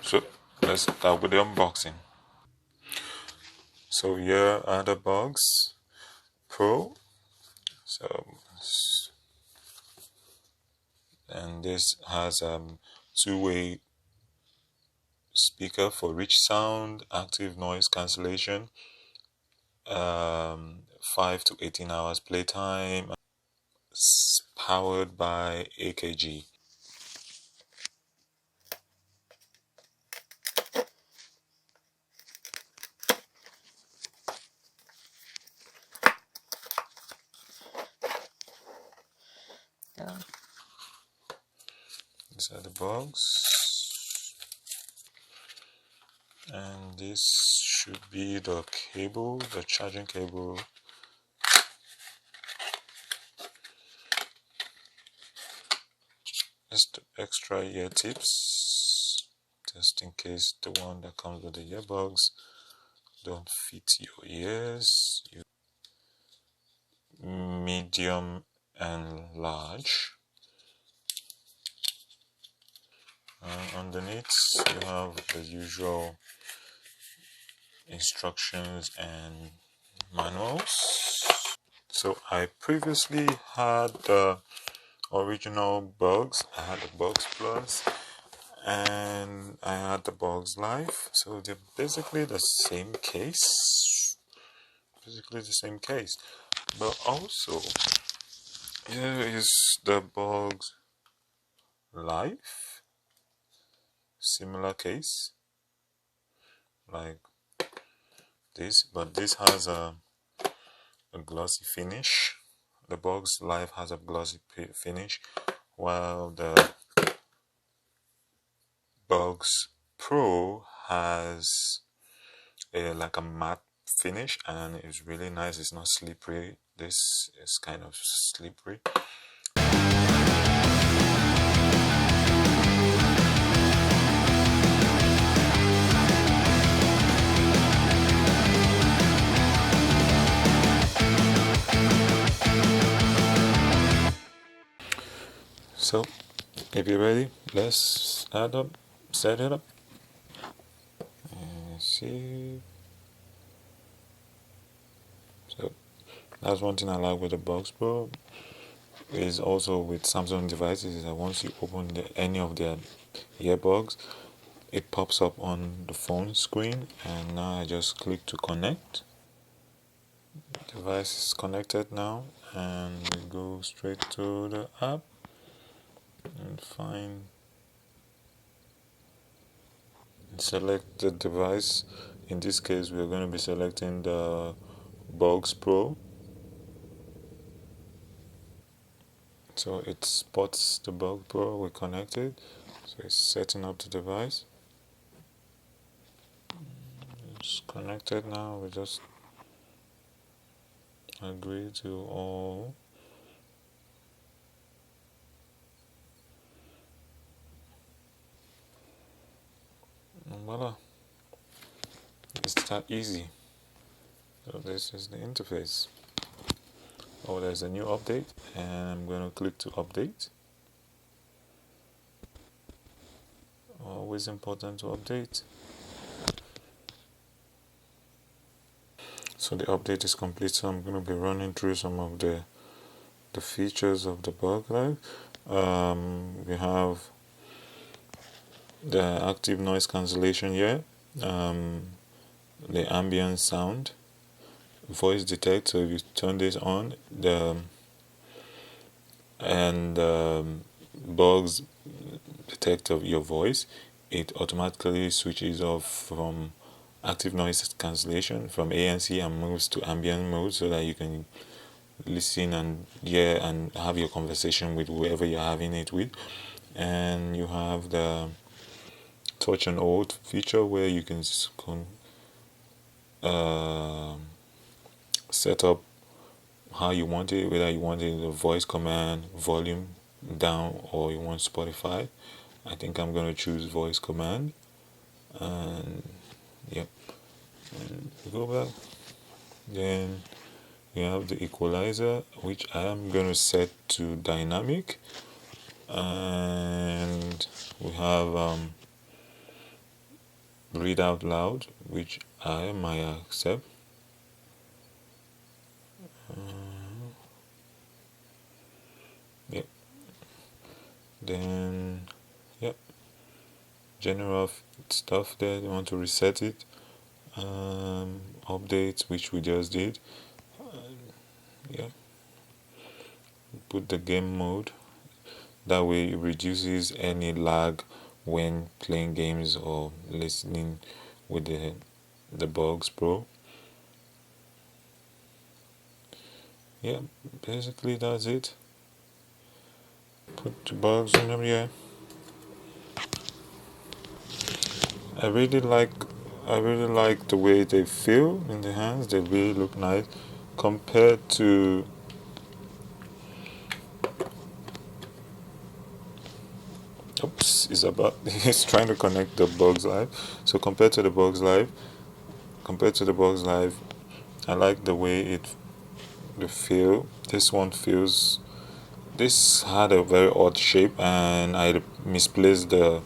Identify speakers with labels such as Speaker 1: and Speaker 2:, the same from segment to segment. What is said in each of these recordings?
Speaker 1: So let's start with the unboxing. So here are the Bugs Pro. And this has two-way speaker for rich sound, active noise cancellation, 5 to 18 hours playtime. It's powered by AKG. These are the Bugs, and this should be the cable, the charging cable. Just extra ear tips, just in case the one that comes with the earbuds don't fit your ears. Medium and large. Underneath you have the usual instructions and manuals. So I previously had the original Bugs. I had the Bugs Plus and I had the Bugs Live. So they're basically the same case. But also here is the Bugs Live. Similar case like this, but this has a glossy finish. The Bugs Live has a glossy finish, while the Bugs Pro has like a matte finish, and it's really nice. It's not slippery. This is kind of slippery. So, if you're ready, let's set it up. See. So, that's one thing I like with the Bugs Pro. Is also with Samsung devices is that once you open any of their earbuds, it pops up on the phone screen, and now I just click to connect. The device is connected now, and we go straight to the app and select the device. In this case, we're going to be selecting the Bugs Pro. So it spots the Bugs Pro, we connected, so it's setting up the device. It's connected now, we just agree to all. And voila, it's that easy. So this is the interface. Oh, there's a new update, and I'm going to click to update. Always important to update. So the update is complete, so I'm going to be running through some of the features of the Bugs Live. We have the active noise cancellation here, the ambient sound, voice detect. So if you turn this on, Bugs detect of your voice, it automatically switches off from active noise cancellation from ANC and moves to ambient mode, so that you can listen and hear and have your conversation with whoever you're having it with. And you have the touch and hold feature where you can set up how you want it, whether you want it in the voice command, volume down, or you want Spotify. I think I'm going to choose voice command, and yep, and go back. Then you have the equalizer, which I am going to set to dynamic, and we have read out loud, which I might accept. Yep. Then, yep. General stuff there. You want to reset it. Updates, which we just did. Yeah. Put the game mode. That way, it reduces any lag when playing games or listening with the Bugs Pro. Yeah, basically that's it. Put the bugs in them, yeah. I really like I really like the way they feel in the hands. They really look nice compared to oops, it's about it's trying to connect the Bugs Live. So compared to the Bugs Live, I like the way the feel. This one feels this had a very odd shape and I misplaced the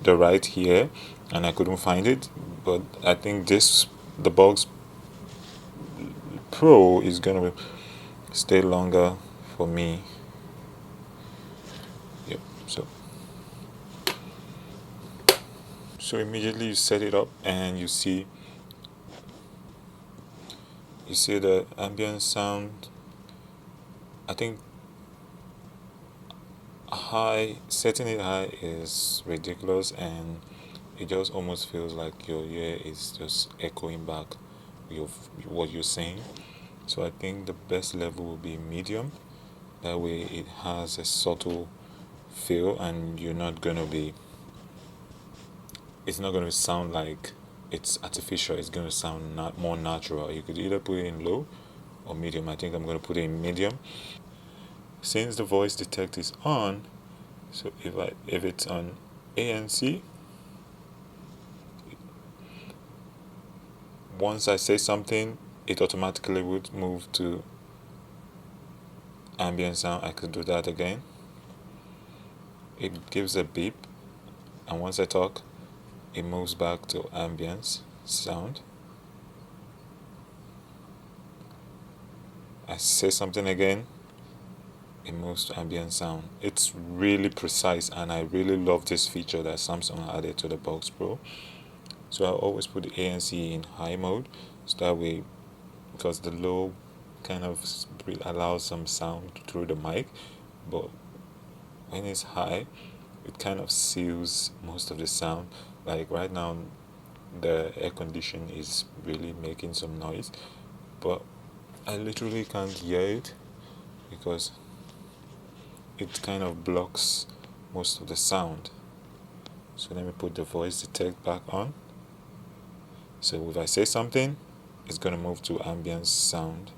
Speaker 1: right here and I couldn't find it. But I think the Bugs Pro is gonna stay longer for me. Yep. So immediately you set it up and you see the ambient sound. I think setting it high is ridiculous and it just almost feels like your ear is just echoing back your what you're saying. So I think the best level will be medium. That way it has a subtle feel and it's not gonna sound like it's artificial. It's gonna sound not more natural. You could either put it in low or medium. I think I'm gonna put it in medium. Since the voice detect is on, so if it's on ANC, once I say something, it automatically would move to ambient sound. I could do that again. It gives a beep, and once I talk, it moves back to ambience sound. I say something again, it moves to ambient sound. It's really precise, and I really love this feature that Samsung added to the Box Pro. So I always put the ANC in high mode, so that way, because the low kind of allows some sound through the mic, but when it's high, it kind of seals most of the sound. Like right now, the air condition is really making some noise, but I literally can't hear it because it kind of blocks most of the sound. So let me put the voice detect back on. So if I say something, it's gonna move to ambient sound,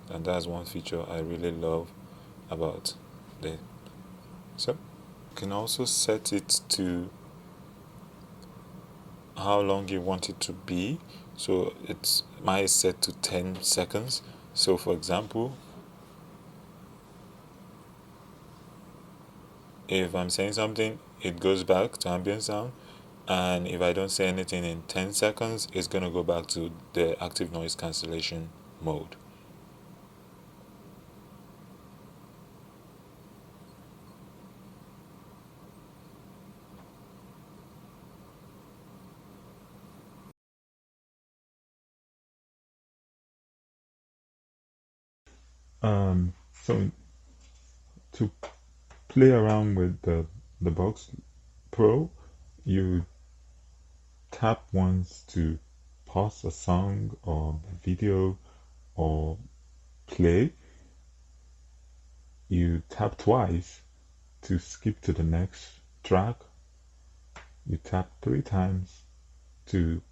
Speaker 1: and that's one feature I really love about the. So you can also set it to how long you want it to be. So it's mine is set to 10 seconds. So for example, if I'm saying something, it goes back to ambient sound, and if I don't say anything in 10 seconds, it's gonna go back to the active noise cancellation mode. So to play around with the Box Pro, you tap once to pause a song or video or play. You tap twice to skip to the next track. You tap three times to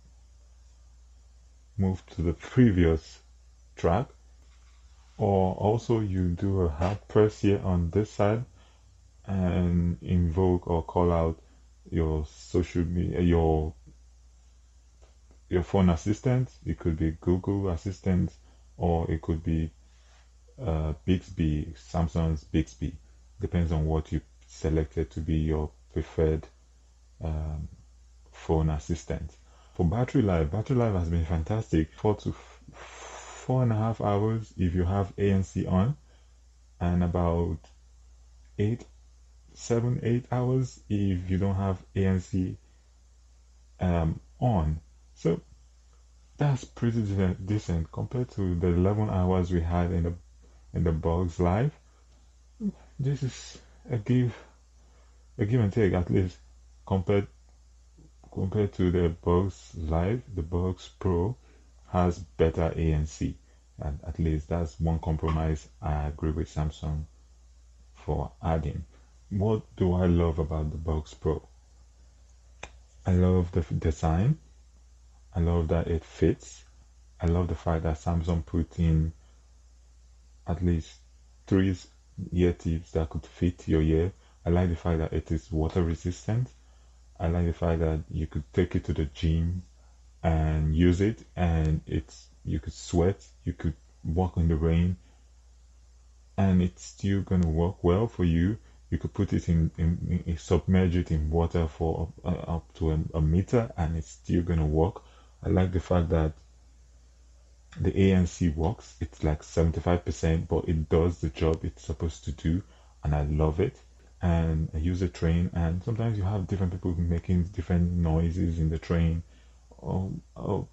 Speaker 1: move to the previous track. Or also you do a hard press here on this side and invoke or call out your social media, your phone assistant. It could be Google Assistant, or it could be Bixby, Samsung's Bixby. Depends on what you selected to be your preferred
Speaker 2: phone assistant. For battery life has been fantastic. 4.5 hours if you have ANC on, and about 8 7 8 hours if you don't have ANC on. So that's pretty decent compared to the 11 hours we had in the Bugs Live. This is a give and take, at least compared to the Bugs Live. The Bugs Pro has better ANC, and at least that's one compromise I agree with Samsung for adding. What do I love about the Bugs Pro? I love the design. I love that it fits. I love the fact that Samsung put in at least 3 ear tips that could fit your ear. I like the fact that it is water resistant. I like the fact that you could take it to the gym and use it, and you could sweat, you could walk in the rain, and it's still gonna work well for you. You could put it in submerge it in water for up to a meter, and it's still gonna work. I like the fact that the ANC works. It's like 75%, but it does the job it's supposed to do, and I love it. And I use the train, and sometimes you have different people making different noises in the train, or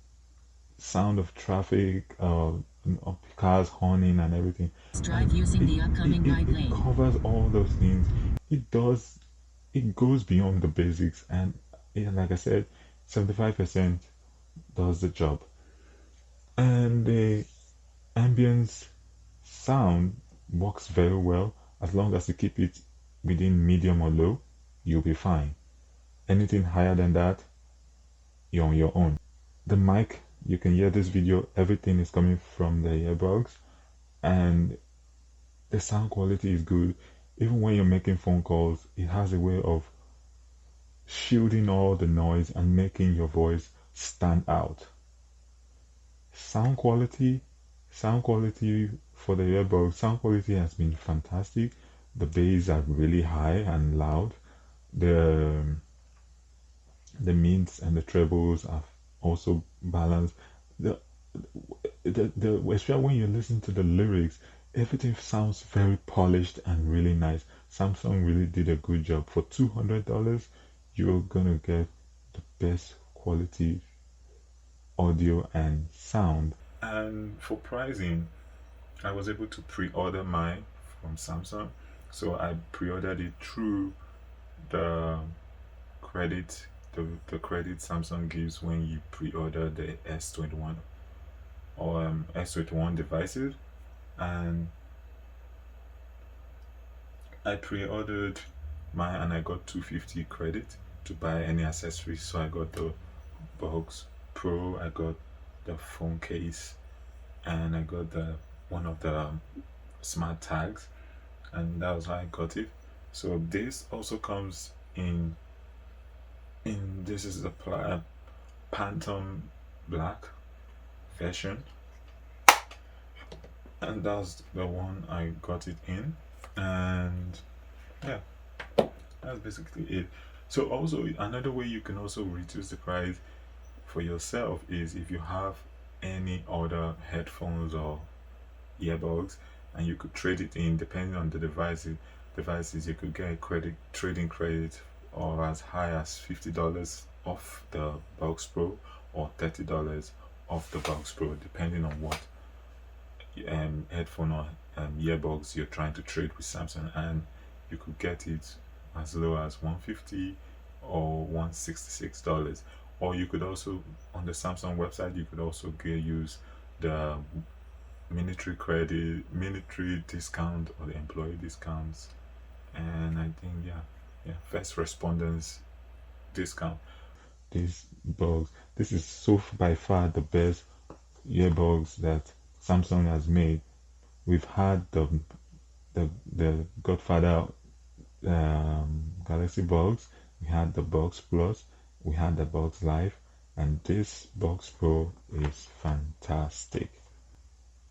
Speaker 2: sound of traffic, of cars horning and everything.
Speaker 3: Drive using the upcoming right lane.
Speaker 2: It covers all those things. It goes beyond the basics, and like I said, 75% does the job. And the ambience sound works very well. As long as you keep it within medium or low, you'll be fine. Anything higher than that, you're on your own. The mic, you can hear this video, everything is coming from the earbuds, and the sound quality is good. Even when you're making phone calls, it has a way of shielding all the noise and making your voice stand out. Sound quality for the earbuds, sound quality has been fantastic. The bass are really high and loud. The mids and the trebles are also balanced. Especially when you listen to the lyrics, everything sounds very polished and really nice. Samsung really did a good job. For $200, you're gonna get the best quality audio and sound. And for pricing, I was able to pre-order mine from Samsung. So I pre-ordered it through the credit the credit Samsung gives when you pre-order the S21 or S21 devices. And I pre-ordered mine and I got 250 credit to buy any accessories. So I got the Bugs Pro, I got the phone case, and I got the one of the smart tags, and that was how I got it. So this also comes in this is the Phantom Black version, and that's the one I got it in. And yeah, that's basically it. So also another way you can also reduce the price for yourself is if you have any other headphones or earbuds and you could trade it in depending on the devices, you could get a trading credit or as high as $50 off the Bugs Pro or $30 off the Bugs Pro, depending on what headphone or earbuds you're trying to trade with Samsung. And you could get it as low as $150 or $166. Or you could also, on the Samsung website, you could also use the military discount or the employee discounts, and I think first responders discount. This is so by far the best earbuds that Samsung has made. We've had the Godfather Galaxy Buds, we had the Buds Plus, we had the Buds Live, and this Buds Pro is fantastic.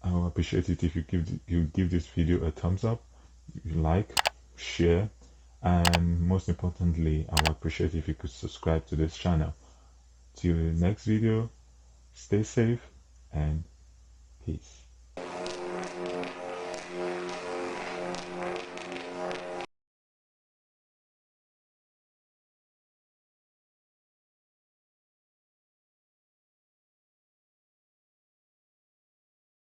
Speaker 2: I will appreciate it if you give this video a thumbs up, you like, share, and most importantly, I would appreciate if you could subscribe to this channel. till the next video, stay safe and peace.